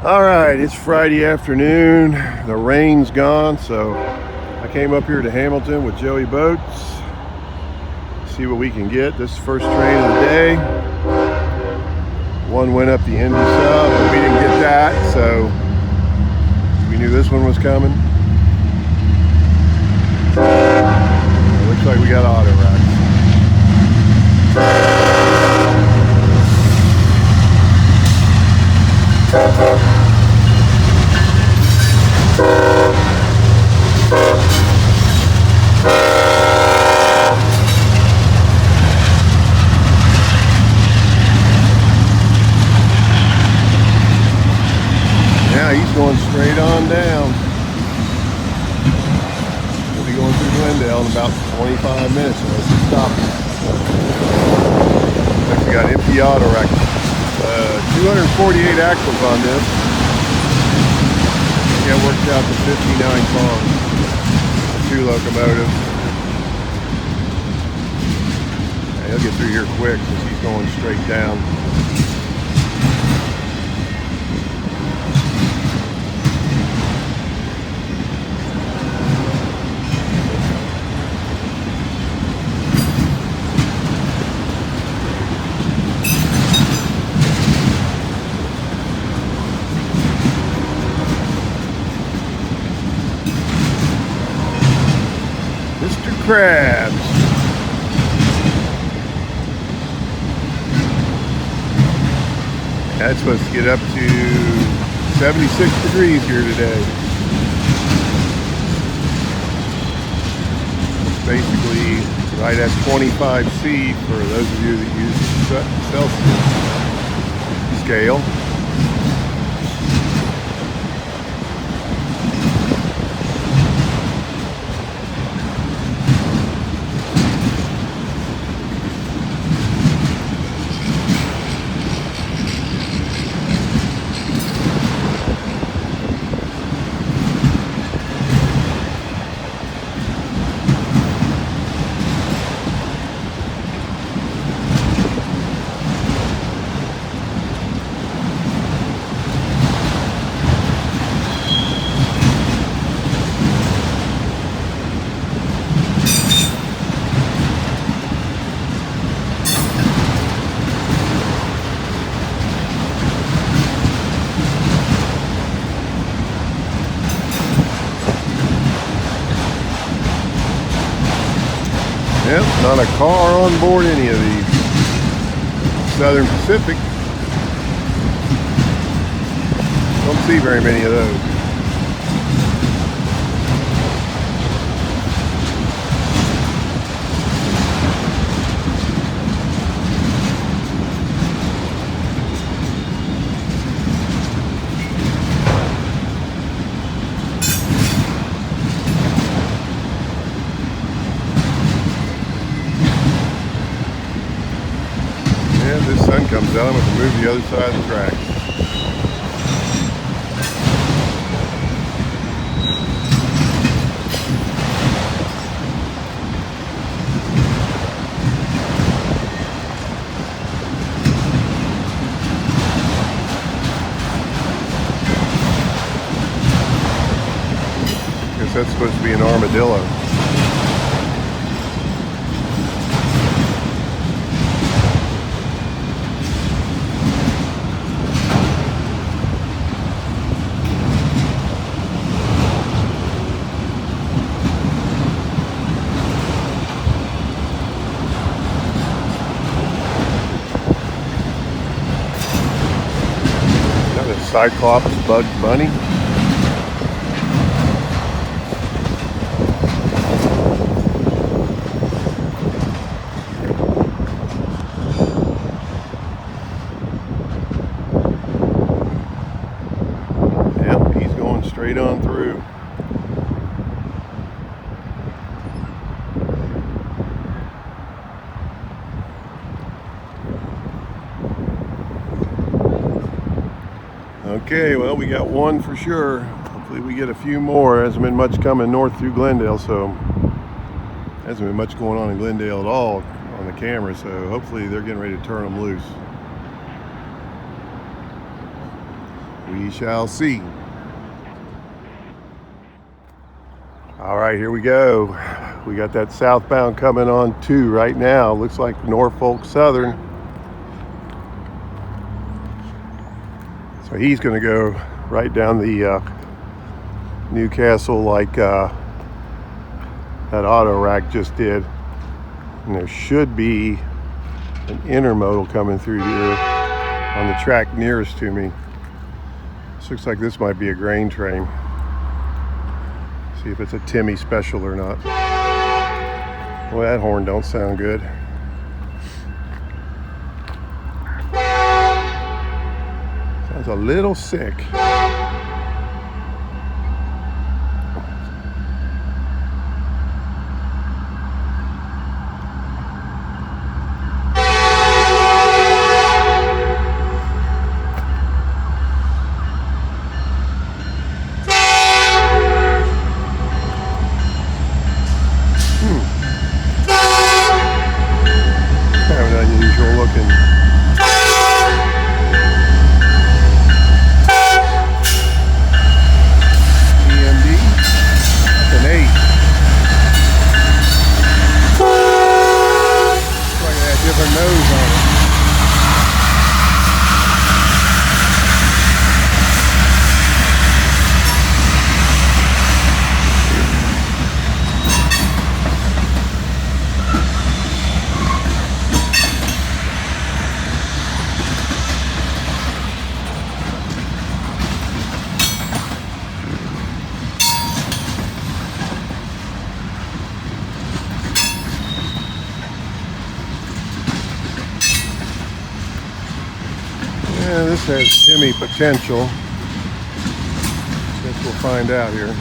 All right, it's Friday afternoon. The rain's gone, so I came up here to Hamilton with Joey Boats. See what we can get. This is the first train of the day. One went up the Indy South, but we didn't get that, so we knew this one was coming. Looks like we got auto rides. Yeah, he's going straight on down. We'll be going through Glendale in about 25 minutes unless he stops. Looks like we got empty auto rack. 248 axles on this. Yeah, it works out to 59 cars. 2 locomotives. Yeah, he'll get through here quick since he's going straight down. Mr. Krabs. That's supposed to get up to 76 degrees here today. It's basically right at 25 C for those of you that use the Celsius scale. Yep, not a car on board any of these. Southern Pacific. Don't see very many of those. If this sun comes out, I'm going to move the other side of the track. Guess that's supposed to be an armadillo. Cyclops Bugs Bunny. Yep, he's going straight on through. Okay, well, we got one for sure. Hopefully we get a few more. There hasn't been much coming north through Glendale, so hasn't been much going on in Glendale at all on the camera, so hopefully they're getting ready to turn them loose. We shall see. All right, here we go. We got that southbound coming on too right now. Looks like Norfolk Southern. So he's going to go right down the Newcastle like that auto rack just did. And there should be an intermodal coming through here on the track nearest to me. This looks like this might be a grain train. See if it's a Timmy special or not. Boy, that horn don't sound good. Sounds a little sick. Yeah, this has Timmy potential. Guess we'll find out here.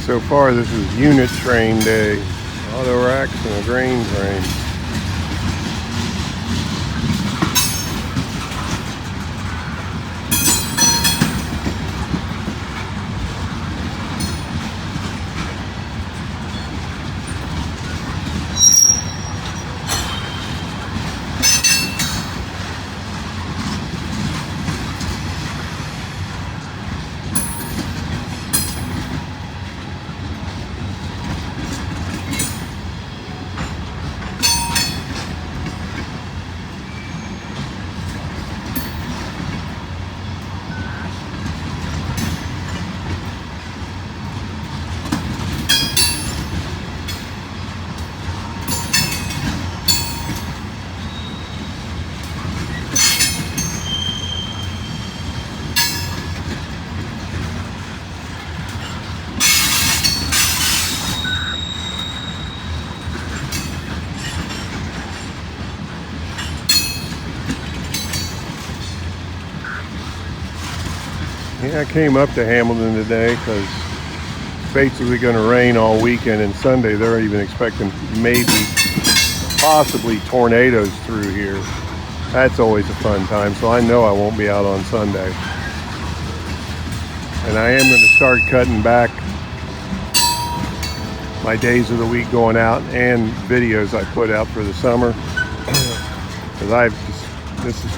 So far, this is unit train day. Auto racks and a grain train. Yeah, I came up to Hamilton today because it's basically going to rain all weekend, and Sunday they're even expecting maybe, possibly tornadoes through here. That's always a fun time, so I know I won't be out on Sunday. And I am going to start cutting back my days of the week going out and videos I put out for the summer, because this is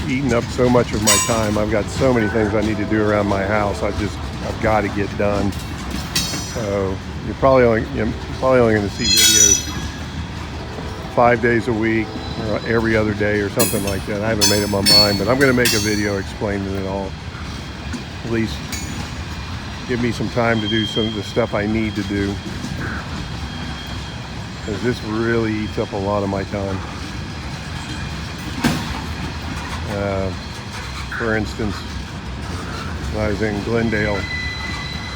eating up so much of my time. I've got so many things I need to do around my house. I've got to get done. So you're probably only going to see videos 5 days a week, or every other day or something like that. I haven't made up my mind, but I'm going to make a video explaining it all. At least give me some time to do some of the stuff I need to do, because this really eats up a lot of my time. For instance, when I was in Glendale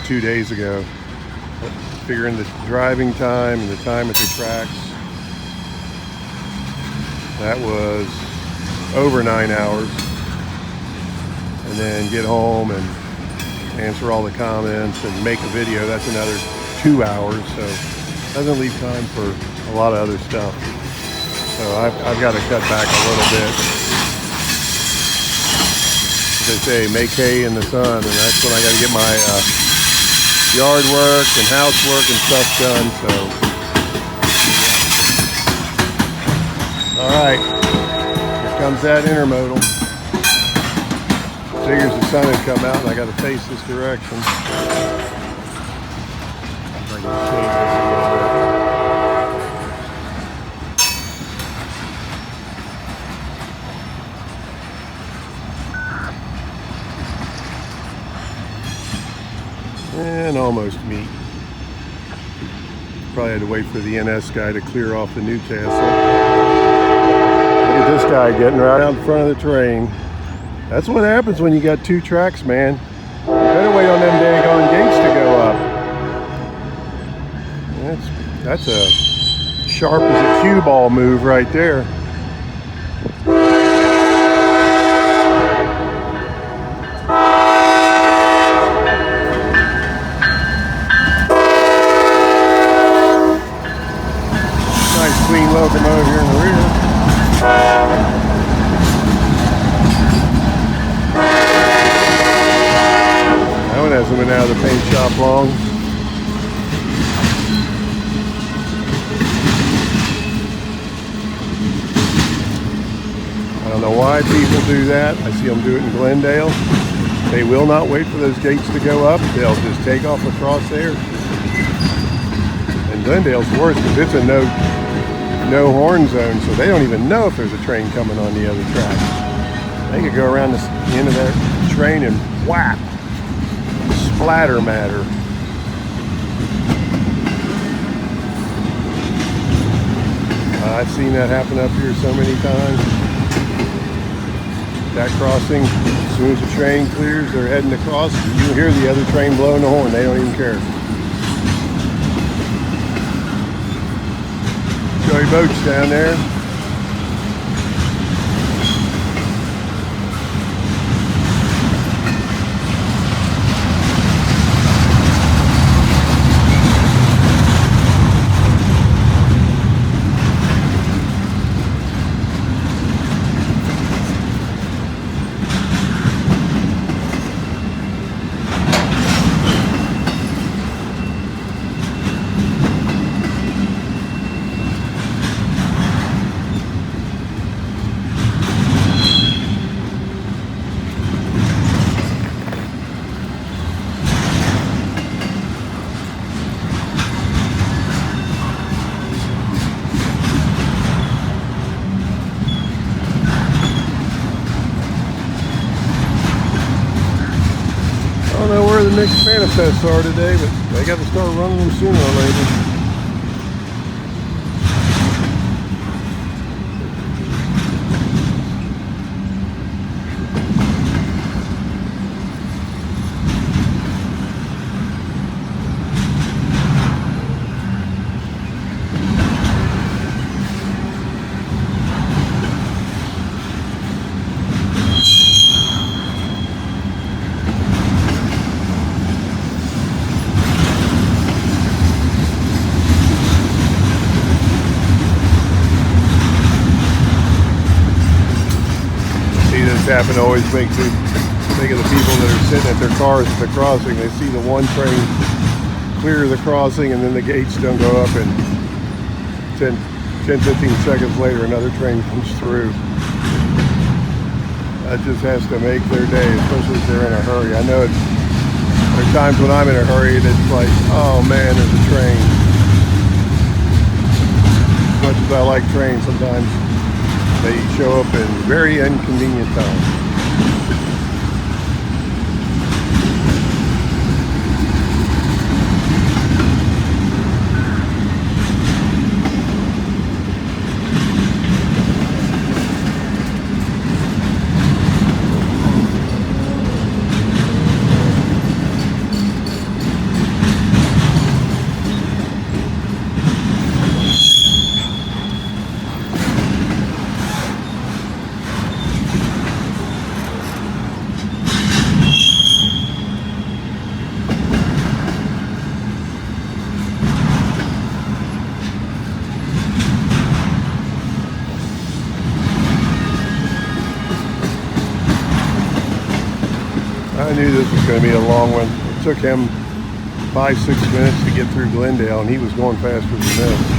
2 days ago, figuring the driving time and the time at the tracks, that was over 9 hours. And then get home and answer all the comments and make a video, that's another 2 hours. So it doesn't leave time for a lot of other stuff. So I've got to cut back a little bit. As they say, make hay in the sun, and that's when I got to get my yard work and housework and stuff done. So, yeah. All right, here comes that intermodal. Figures the sun had come out, and I got to face this direction. And almost meet. Probably had to wait for the NS guy to clear off the Newcastle. Look at this guy getting right out in front of the train. That's what happens when you got two tracks, man. You better wait on them daggone gates to go up. That's a sharp as a cue ball move right there. Clean locomotive here in the rear. That one hasn't been out of the paint shop long. I don't know why people do that. I see them do it in Glendale. They will not wait for those gates to go up. They'll just take off across there. And Glendale's worse because it's a no horn zone, so they don't even know if there's a train coming on the other track. They could go around the end of that train and whap, splatter matter. I've seen that happen up here so many times. That crossing, as soon as the train clears, they're heading across. You hear the other train blowing the horn. They don't even care. Joey boats down there. I don't know where the next manifests are today, but they got to start running them sooner or later. happen to always make me think of the people that are sitting at their cars at the crossing. They see the one train clear the crossing and then the gates don't go up, and 10, 15 seconds later another train comes through. That just has to make their day, especially if they're in a hurry. I know there are times when I'm in a hurry and it's like, oh man, there's a train. As much as I like trains, sometimes they show up in very inconvenient times. I knew this was going to be a long one. It took him 5-6 minutes to get through Glendale, and he was going faster than this.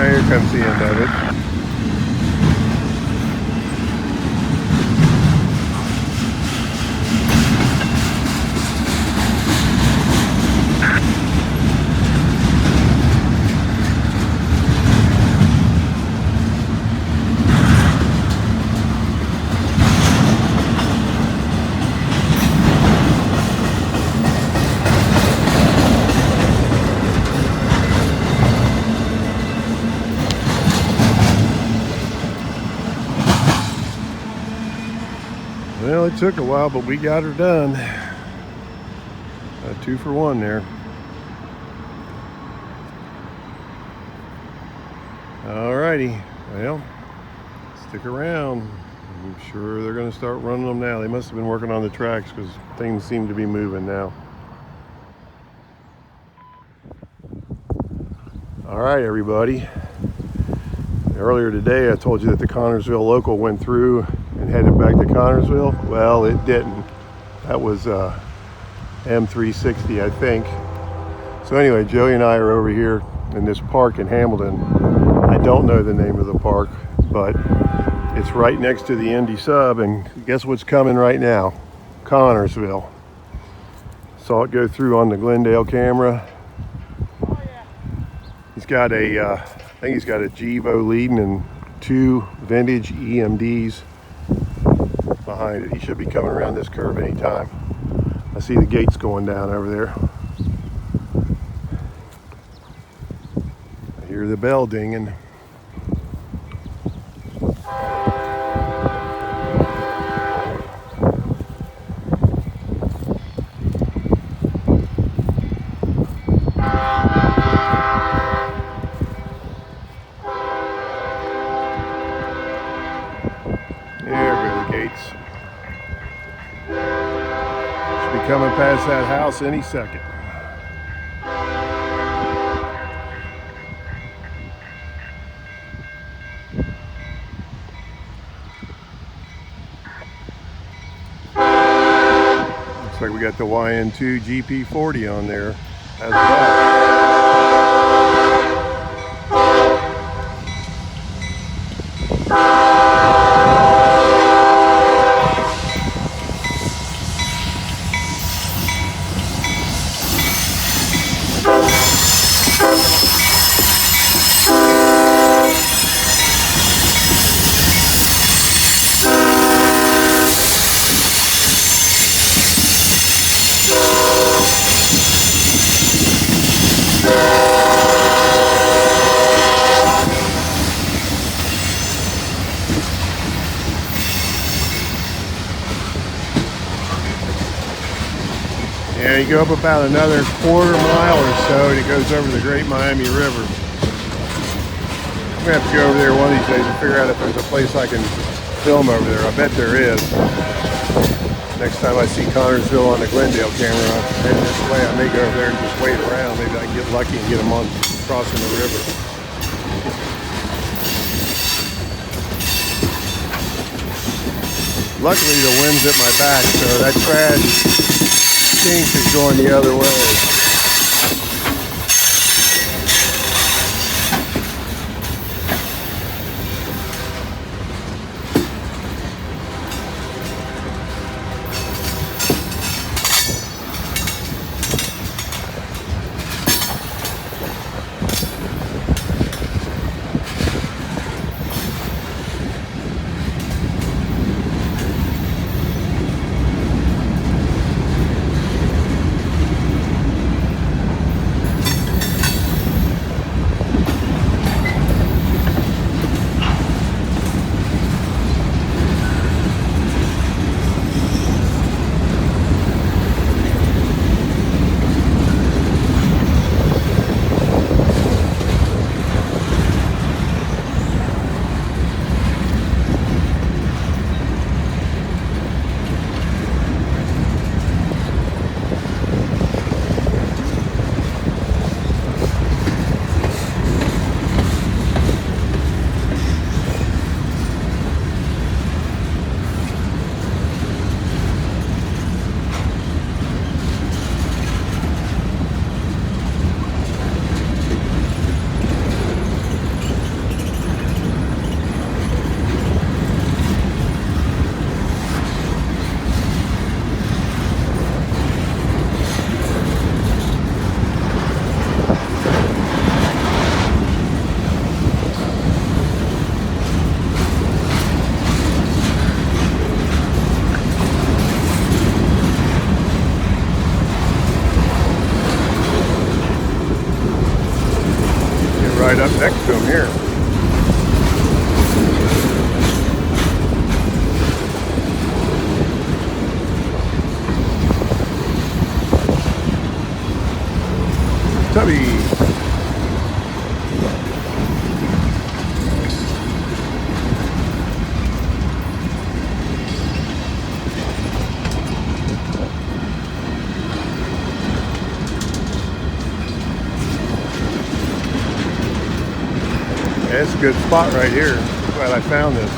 Here comes the end of it. Well, it took a while, but we got her done. 2 for 1 there. Alrighty, well, stick around. I'm sure they're going to start running them now. They must have been working on the tracks because things seem to be moving now. Alright, everybody. Earlier today I told you that the Connorsville local went through and headed back to Connorsville. Well, it didn't. That was M360, I think. So anyway, Joey and I are over here in this park in Hamilton. I don't know the name of the park, but it's right next to the Indy sub, and guess what's coming right now? Connorsville. Saw it go through on the Glendale camera. He's got a, I think he's got a Gevo leading and 2 vintage EMDs behind it. He should be coming around this curve anytime. I see the gates going down over there. I hear the bell dinging. Coming past that house any second. Looks like we got the YN2 GP40 on there as well. Yeah, you go up about another quarter mile or so and it goes over the Great Miami River. I'm gonna have to go over there one of these days and figure out if there's a place I can film over there. I bet there is. Next time I see Connorsville on the Glendale camera, I'm heading this way. I may go over there and just wait around. Maybe I can get lucky and get them on crossing the river. Luckily the wind's at my back, so that trash stink is going the other way. Right up next to him here. Tubby. Yeah, it's a good spot right here. Glad I found this.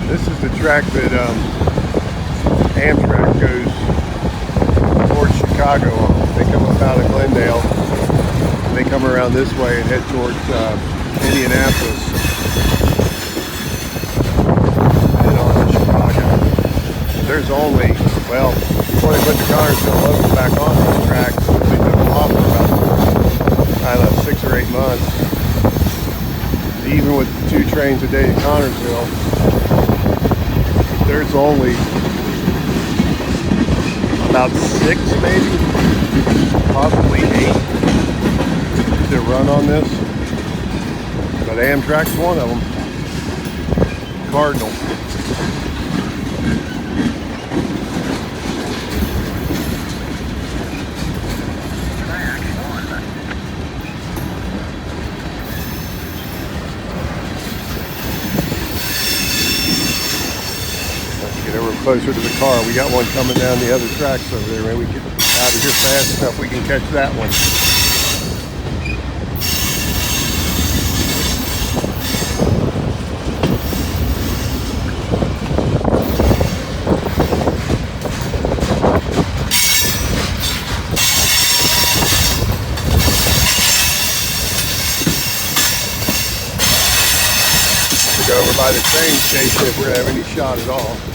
This is the track that Amtrak goes towards Chicago on. They come up out of Glendale, and they come around this way and head towards Indianapolis and on to Chicago. There's only, well, before they put the Connorsville local back on those tracks, they took them off for about, I don't know, 6 or 8 months. Even with 2 trains a day to Connorsville, there's only about 6 maybe, possibly 8 that run on this, but Amtrak's one of them. Cardinal. Get over closer to the car. We got one coming down the other tracks over there. Maybe we get out of here fast enough we can catch that one. over by the train station if we're gonna have any shot at all.